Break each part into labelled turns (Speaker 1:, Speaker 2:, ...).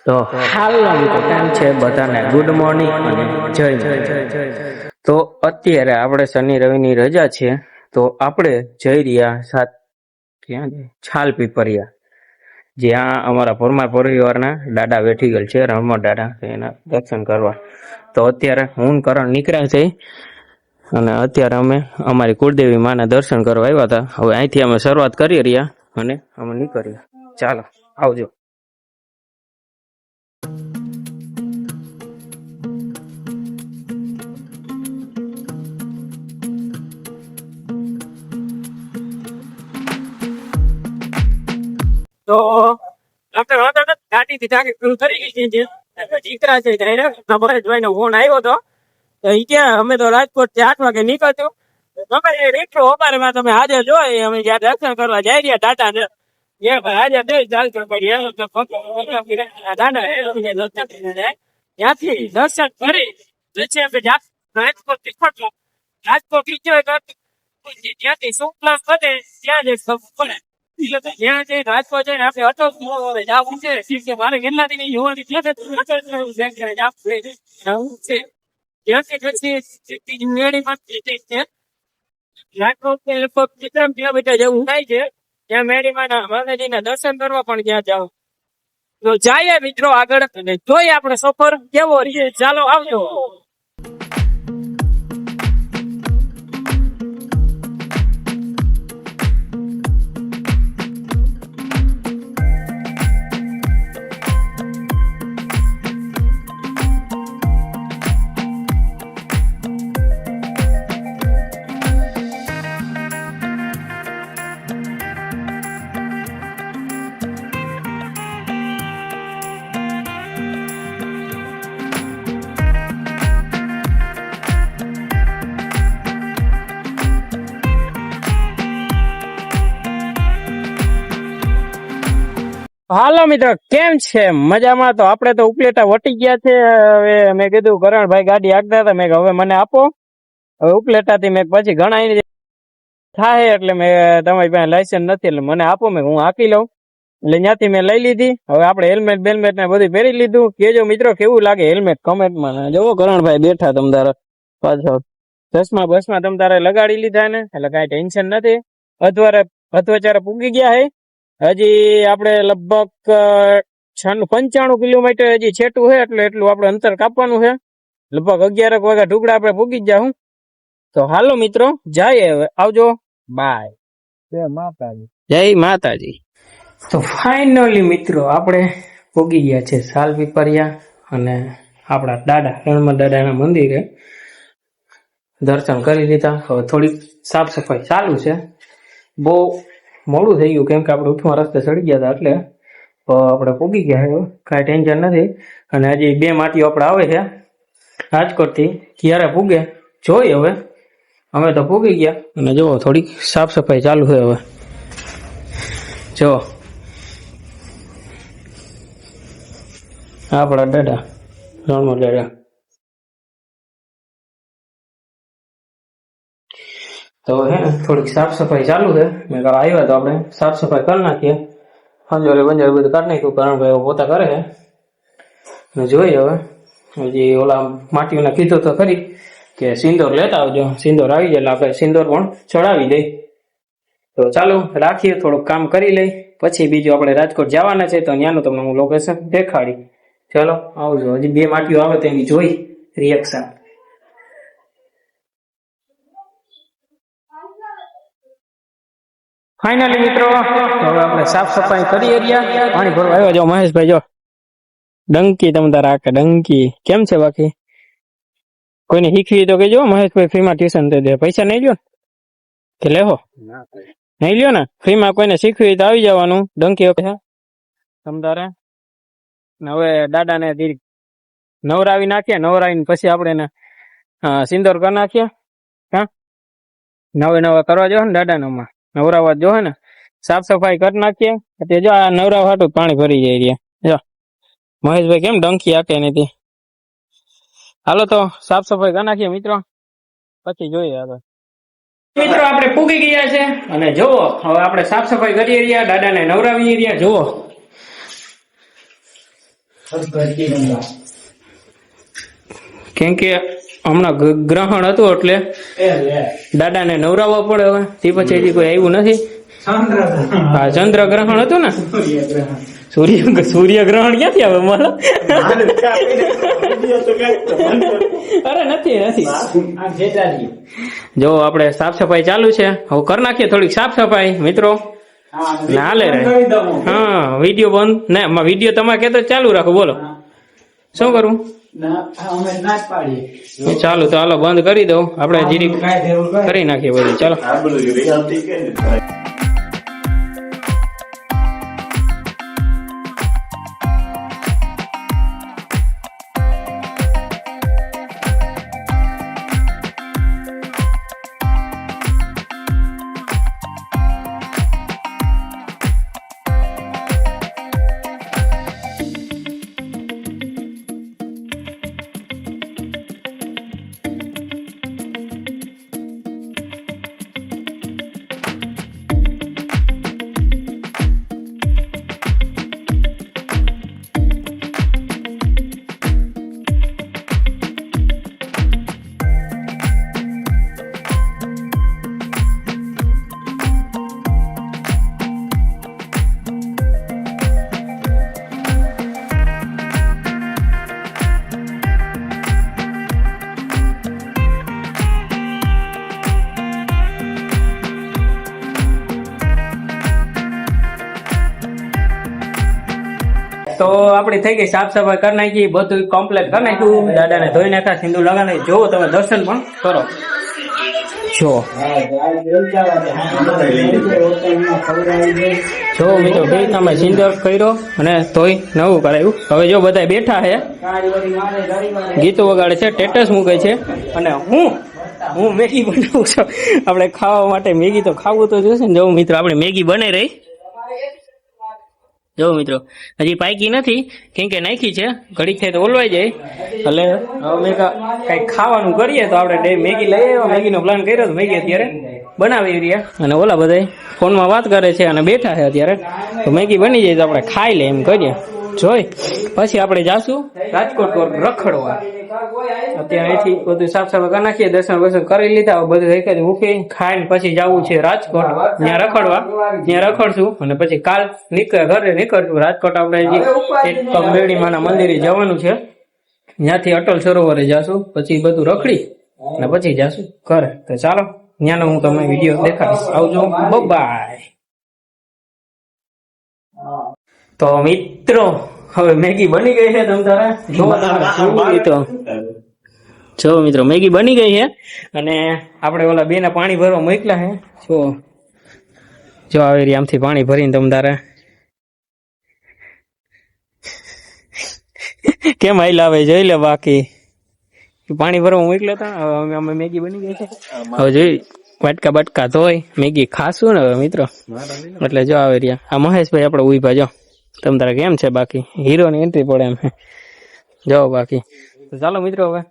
Speaker 1: તો હાલો મિત્રો કેમ છે બધાને ગુડ મોર્નિંગ અને જય માતાજી। તો અત્યારે આપણે શનિ રવિની રજા છે તો આપણે જઈ રહ્યા સાત ક્યાં છે છાલ પીપરિયા, જ્યાં અમારા પરમાર પરિવારના દાદા બેઠી ગયેલ છે રમણ દાદા, એના દર્શન કરવા। તો અત્યારે હું કરણ નીકળ્યા છે અને અત્યારે અમે અમારી કુળદેવી માના દર્શન કરવા આવ્યા હતા। હવે અહીંથી અમે શરૂઆત કરી રહ્યા અને અમે નીકળ્યા, ચાલો આવજો।
Speaker 2: તો આપણે ગાડીથી ટાંકી ફૂલ કરી ગઈ છે, દીકરા છે જોઈને ફોન આવ્યો હતો તો ઈ ક્યાં અમે તો રાજકોટ થી 8 વાગે નીકળતું તમે રીક્ષો અમારેમાં તમે હાજર જો અમે જ્યાં દર્શન કરવા જઈ રહ્યા દાદા ને હાજર ત્યાંથી દર્શન કરી પછી અમે રાજકોટ થી રાજકોટ જ્યાંથી શુક્લા બને ત્યાં જ પડે જ્યાં જઈ રાજકોટ જઈને આપણે અટો જવું છે મારે ગિરનારી યુવાની રાજકોટ કિલોમીટર જેવું થાય છે, ત્યાં મેડીમાં માતાજી ના દર્શન કરવા પણ ત્યાં જાવ તો જાય મિત્રો આગળ અને જોઈએ આપણે સફર કેવો રહીએ। ચાલો આવજો। હાલો મિત્રો કેમ છે મજામાં? તો આપણે તો ઉપલેટા વટી ગયા છે। હવે મેં કીધું કરણભાઈ ગાડી આગતા હતા, મેં હવે મને આપો। હવે ઉપલેટા થી મેં પછી ઘણા થાય એટલે મેં તમારી પાસે લાયસન્સ નથી એટલે મને આપો, મેં હું હાકી લઉં એટલે ત્યાંથી મેં લઈ લીધી। હવે આપણે હેલ્મેટ બેલ્મેટ ને બધું પહેરી લીધું। કેજો મિત્રો કેવું લાગે હેલ્મેટ કમેન્ટમાં। જોવો કરણભાઈ બેઠા તમ તારે પાછળ ચશ્મા બસમાં તમ તારે લગાડી લીધા ને એટલે કઈ ટેન્શન નથી। અથવાચારે પૂગી ગયા હે, હજી આપણે લગભગ 95 કિલોમીટર હજી છેટું છે એટલે એટલું આપણે અંતર કાપવાનું છે। લગભગ 11 વાગ્યા ઢુકડા આપણે પૂગી જ જાઉં। તો હાલો મિત્રો જાય, હવે આવજો, બાય, જય માતાજી, જય માતાજી। તો ફાઇનલી મિત્રો આપણે પૂગી ગયા છે સાલ પીપરિયા અને આપણા દાદા રણમલ દાદાના મંદિરે દર્શન કરી લીધા। હવે થોડીક સાફ સફાઈ ચાલુ છે, બહુ મોડું થઈ ગયું કેમ કે આપણે ઉઠવા રસ્તે ચડી ગયા હતા એટલે આપણે પૂગી ગયા છે, કાંઈ ટેન્શન નથી। અને હજી 2 માટીઓ આપણે આવે છે રાજકોટથી, ક્યારે પૂગે જોઈએ। હવે અમે તો પૂગી ગયા અને જુઓ થોડીક સાફ સફાઈ ચાલુ છે। હવે જો આપણા દાદા રણમલ દાદા, તો હે થોડીક સાફ સફાઈ ચાલુ છે। મેં કહ્યું આવ્યા તો આપણે સાફ સફાઈ કરી નાખીએ, અંજોરી બંજોરી બધું કરી નાખ્યું, કરણભાઈ પોતા કરે છે ને જોઈએ। હવે હજી ઓલા માટીઓને કીધું તો ખરી કે સિંદોર લેતા આવજો, સિંદોર આવી જાય એટલે આપણે સિંદોર પણ ચડાવી દઈ। તો ચાલો રાખીએ, થોડુંક કામ કરી લઈ, પછી બીજું આપણે રાજકોટ જવાના છે તો ત્યાંનું તમને હું લોકેશન દેખાડી। ચાલો આવજો, હજી 2 માટીઓ આવે તો એની જોઈ રિએક્શન। ફાઇનલી મિત્રો હવે આપણે સાફ સફાઈ કરી રહ્યા, પાણી ભરવા આવ્યા। જો મહેશભાઈ જો ડંકી તમ તારા આખે ડંકી, કેમ છે બાકી? કોઈને શીખવી તો કહેજો મહેશભાઈ, ફ્રીમાં ટ્યુશન દે, પૈસા નહીં લ્યો કે લેહો? નહીં લ્યો ને, ફ્રીમાં કોઈને શીખવી તો આવી જવાનું। ડંકી તમ તારે હવે દાદાને નવરાવી નાખીએ, નવરાવીને પછી આપણે એને સિંદોર કરી નાખીએ। હા નવે કરવા જો ને દાદાનામાં નવરાવા જો ને, સાફ સફાઈ કરી નાખીએ। એટલે જો આ નવરાવ હાટું પાણી ભરી જાય રહ્યા। જો મહેશભાઈ કેમ ડંકી આકે નથી। હાલો તો સાફ સફાઈ કરી નાખીએ મિત્રો, પછી જોઈએ આગળ। મિત્રો આપણે પૂગી ગયા છે અને જુઓ હવે આપણે સાફ સફાઈ કરી રહ્યા, દાદાને નવરાવી રહ્યા। જુઓ
Speaker 1: કેમ કે હમણાં ગ્રહણ હતું એટલે દાદાને નવરાવવા પડે હવે તે પછી હજી કોઈ આવ્યું નથી. હા ચંદ્ર ગ્રહણ હતું ને, સૂર્યગ્રહણ ક્યાંથી આવે મારા? અરે નથી જો આપણે સાફ સફાઈ ચાલુ છે, હવે કરી નાખીએ થોડીક સાફ સફાઈ મિત્રો. હાલે રે. હા વિડીયો બંધ ને, વિડીયો તમારે કહેતો ચાલુ રાખો. બોલો શું કરવું? ચાલુ તો હાલો બંધ કરી દઉં, આપણે જીરી કરી નાખીએ બધું. ચાલો તો આપડી થઈ ગઈ સાફ સફાઈ કરી નાખી, બધું કમ્પ્લીટ કરી નાખ્યું. દાદાને ધોઈ નાખ્યા, સિંદૂર લગાવી. જો તમે દર્શન પણ કરો. જો મિત્રો બે તમે સિંદૂર કર્યો અને ધોઈ નવું કરાવ્યું. હવે જો બધા બેઠા છે, ગીતો વગાડે છે, સ્ટેટસ મૂકે છે, અને હું મેગી બનાવું છું. આપણે ખાવા માટે મેગી તો ખાવું તો જોશે ને. જો મિત્રો આપણે મેગી બની રહી. જો મિત્રો હજી પાકી નથી, કેમ કે નાખી છે, ઘડીક થાય તો ઓલવાઈ જાય. એટલે અમે કઈક ખાવાનું કરીએ તો આપણે મેગી લઈ આવ્યા, મેગીનો પ્લાન કર્યો તો મેગી અત્યારે બનાવી રહ્યા. અને ઓલા બધા ફોનમાં વાત કરે છે અને બેઠા છે અત્યારે. તો મેગી બની જાય તો આપણે ખાઈ લે એમ કરીએ. જોઈ પછી આપણે જાશું રાજકોટ રખડવા. અત્યારે અહીંથી બધું સાફ સફાઈ કરી નાખીએ, દર્શન વર્શન કરી લીધા, બધું એક મૂકી ખાઈને પછી જવું છે રાજકોટ, ત્યાં રખડવા. ત્યાં રખડશું અને પછી કાલ ઘરે નીકળશું રાજકોટ. આપણે એક મેળીમાના મંદિરે જવાનું છે, ત્યાંથી અટલ સરોવરે જાશું, પછી બધું રખડી અને પછી જાશું ઘરે. તો ચાલો ત્યાંનો હું તમને વિડીયો દેખાડીશ. આવજો, બાય. તો મિત્રો હવે મેગી બની ગઈ છે. તમ તારે જો મિત્રો મેગી બની ગઈ છે અને આપણે ઓલા બે ના પાણી ભરવા મોકલા છે. જો આવી રહી આમથી પાણી ભરીને તમ તારે કેમ આઈલા આવે જોઈ લે. બાકી પાણી ભરવા મોકલ્યા હતા. હવે અમે મેગી બની ગઈ છે. હવે જોઈ વાટકા બટકા ધોઈ મેગી ખાશું ને હવે મિત્રો. એટલે જો આવી રહ્યા આ મહેશભાઈ આપણે ઉભા. જો તમ તારે કેમ છે? બાકી હીરો ની એન્ટ્રી પડે એમ જાઓ. બાકી તો ચાલો મિત્રો હવે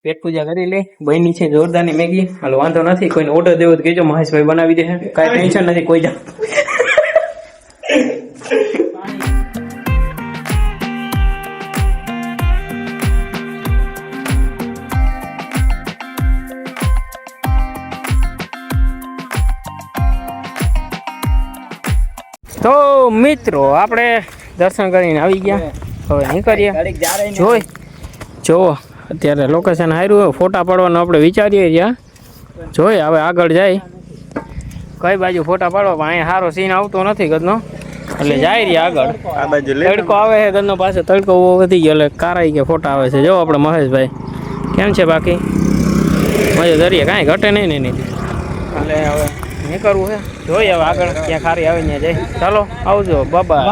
Speaker 1: પેટ પૂજા કરી લે. બની છે જોરદારની મેગી. હાલો વાંધો નથી, કોઈને ઓર્ડર દેવો તો કહેજો, મહેશભાઈ બનાવી દે. કાંઈ ટેન્શન નથી કોઈ જા. તો મિત્રો આપણે દર્શન કરીને આવી ગયા, હવે નીકળીએ. જો અત્યારે લોકેશન હાર્યું, ફોટા પાડવાનું આપણે વિચારીએ રહ્યા. જોઈએ હવે આગળ જાય કઈ બાજુ ફોટા પાડવા, પણ અહીંયા સારો સીન આવતો નથી ગદનો, એટલે જાય રહ્યા આગળ. તડકો આવે છે ગદનો, પાસે તડકો વધી ગયો એટલે કારાઈ કે ફોટા આવે છે. જો આપણે મહેશભાઈ કેમ છે? બાકી મજા દરિયે કાંઈ ઘટે નહીં ને એટલે હવે નીકળવું છે. જોઈએ હવે આગળ ક્યાં ખારી આવે ત્યાં જાય. ચાલો આવજો, બાબા.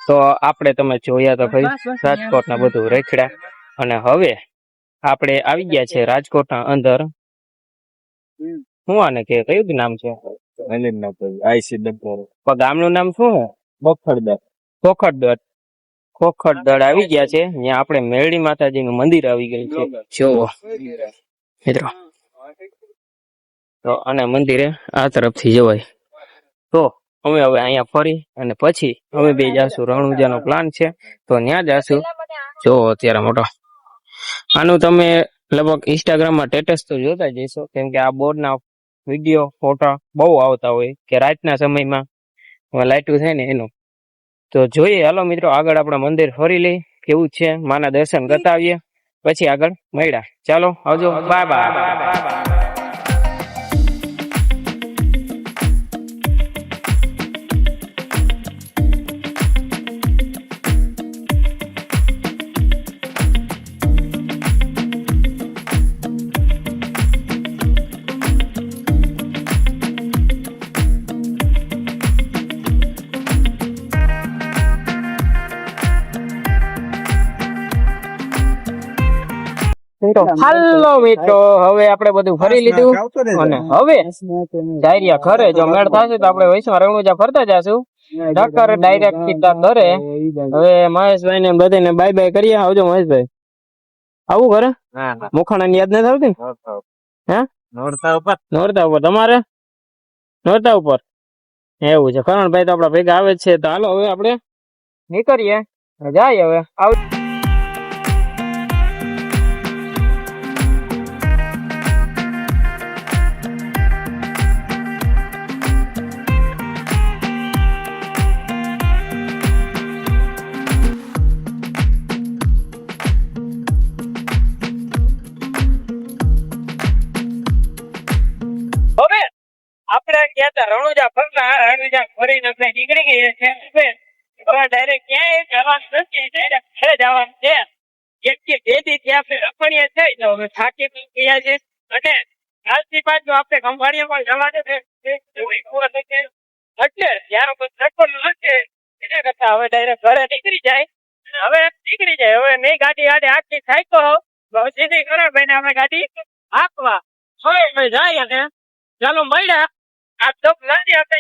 Speaker 1: તો આપણે તમે જોયા તો ભાઈ રાજકોટ ના બધું રેખડા, અને હવે આપણે આવી ગયા છે રાજકોટ ના અંદર. શું આને કે કયું નામ છે? ગામનું નામ શું છે? પોખરદર. ખોખર દળ આવી ગયા છે. અહીંયા આપણે મેરડી માતાજીનું મંદિર આવી ગયું છે. જોવો મિત્રો, તો અને મંદિરે આ તરફથી જવાય. તો અમે હવે અહીંયા ફરી અને પછી અમે બે જાશું. રણુજાનો પ્લાન છે તો ત્યાં જાશું. જો અત્યારે મોટો આનું તમે લગભગ ઇન્સ્ટાગ્રામમાં સ્ટેટસ તો જોતા જ હશો, કેમ કે આ બોર્ડના વિડીયો ફોટા બહુ આવતા હોય કે રાતના સમયમાં લાઇટું થાય ને એનું. તો જોઈએ, હાલો મિત્રો, આગળ આપણે મંદિર ફરી લઈ કેવું છે, માના દર્શન કરતા આવીએ, પછી આગળ મળ્યા. ચાલો આવજો, બાય બાય. હાલો મિત્રો, હવે આપણે બધું ફરી લીધું અને હવે ડાયરિયા ઘરે જો મેળ થશે તો આપણે વૈષ્ણવ રણુજા ફરતા જશું. નકર ડાયરેક્ટ સીધા ઘરે. હવે મહેશભાઈ ને બધાને બાય બાય કરીએ. આવજો મહેશભાઈ. આવું ઘરે મુખાણા ની યાદ નથી આવતી? હે નોરતા ઉપર તમારે નોરતા ઉપર એવું છે. કરણભાઈ તો આપડા ભેગા આવે છે. તો હાલો હવે આપણે નીકળીએ, જાય હવે. આપણે ગયા હતા રણુજા ફરતા, રણુજા ફરીને આપણે નીકળી ગયા છે. હવે ડાયરેક્ટ ક્યાંય જવાનું નથી, ડાયરેક્ટ ઘરે જવાનું છે. એક બે દી ત્યાં આપણે રખડીએ થઈ તો હવે થાકી ગયા છે. અને આજથી પાછું આપણે ખંભાળીએ પણ જવાનું છે. એટલે ત્યારે રખડવું નથી, એના કરતા હવે ડાયરેક્ટ ઘરે નીકળી જાય. હવે નહીં ગાડી આખી સાયકો સીધી કરણભાઈ ને આપણે ગાડી આપવા હવે જાય. અને ચાલો મળ્યા. આ તો નાની આપણે